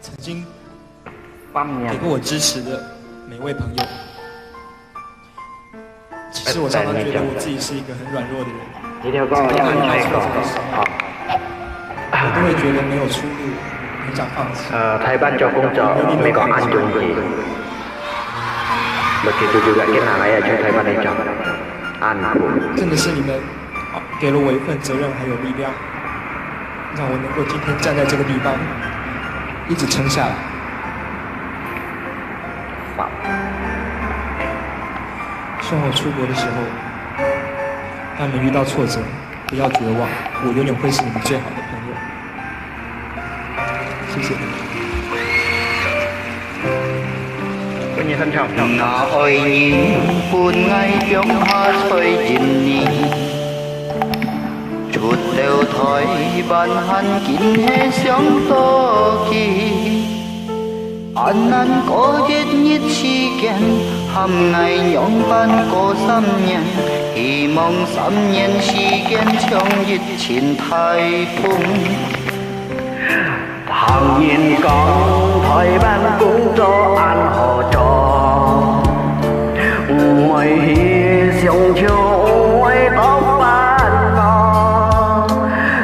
曾经给过我支持的每位朋友。其实我常常觉得我自己是一个很软弱的人，我都会觉得没有出路，很想放弃。Thái Ban cho cũngไม่có ăn dùng gì. Begitu juga kita ayah cho Thái Ban này cho ăn苦。真的是你们给了我一份责任还有力量，让我能够今天站在这个地方，一直撑下来。希望我出国的时候，当你们遇到挫折，不要绝望，我永远会是你们最好的朋友。谢谢。Tôi nhìn thân trọng. Ôi nhìn buồn ngày giống hoa thôi nhìn nhìn chút đều thôi bàn hành kín hết sống to kỳ anh ăn có biết nhất chi kèn hầm ngày nhóm ban có xăm nhân hy mong xăm nhân chi kèn trong nhất chiến thái phung Thằng nhìn con Thái Ban cũng cho ăn họ cho mày sống chiều mày tóc ban ngò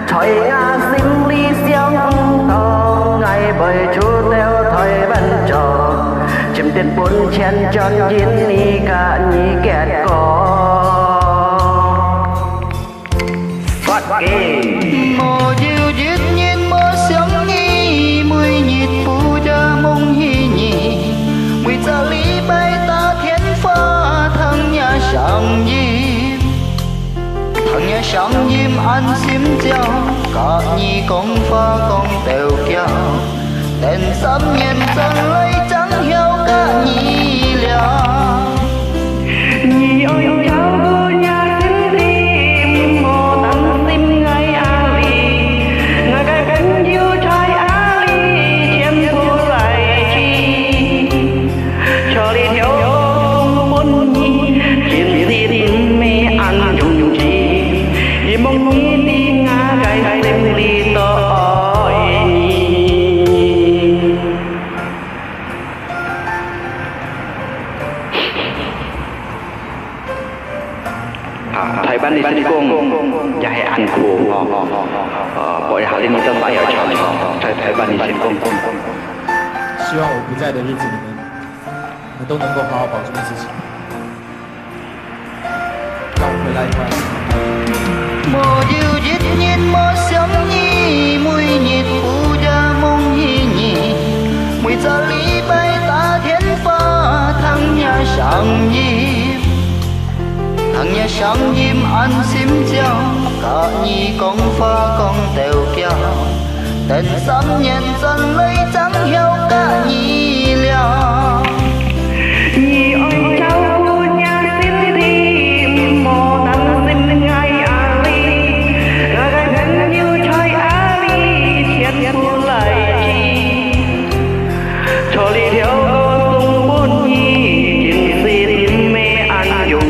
trời ngã sinh ly xiang tao ngày bởi chú theo Thái Ban trò chìm tiền bốn chen chân nhìn đi cả nhí kẹt có phát kỳ mồ diêu giết nhiên mơ sống nghi mùi nhịp phù cha mong hi nhị mùi cha lý bay ta thiên pha thằng nhà sáng diêm ăn xiêm chào cả nhị con pha con đều kéo đèn sắm nhìn chân lấy trắng hiếu cả nhị liao nhị ơi cháu cô nhà xin tim mô tăng tim ngay ali ngài cái cánh yêu trai ali chiếm thu lại chi cho đi theo muốn nhi chiến sĩ tim mê ăn dùng chi vì mong nhi đi ngã cái tim đi tội Thái Ban đi xin cung và hãy ăn khổ bởi hạ linh tâm phải ở trong Thái Ban đi xin cung 希望我不在的日子里面，你们都能够好好保重自己。让我回来一块。mồ diêu giết nhiên mơ sống nhi mùi nhiệt phù cha mong hi nhị mùi cha lý bay ta thiên pha thằng nhà sáng diêm ăn xiêm chào cả nhị con pha con đều kéo tên sắm nhân dân lấy trắng hiếu cả nhị liao nhị ơi cháu cô nhà xin tim mô tăng tim ngay ali ngài cái cánh như trời ali thiên thu lại chi cho đi theo tung bốn nhi chiến sĩ tim mê ăn dùng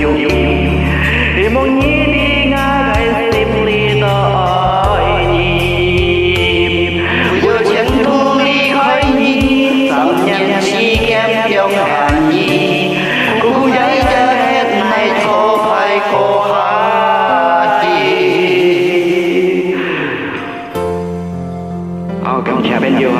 thì mong nhi đi ngã cái tim ly tội nhịp vừa chiến thu ly khói nhi sắm nhân chi kem dòng hàn nhi cú giấy cha hết này cho phải cô hát đi cảm ơn cha bên yêu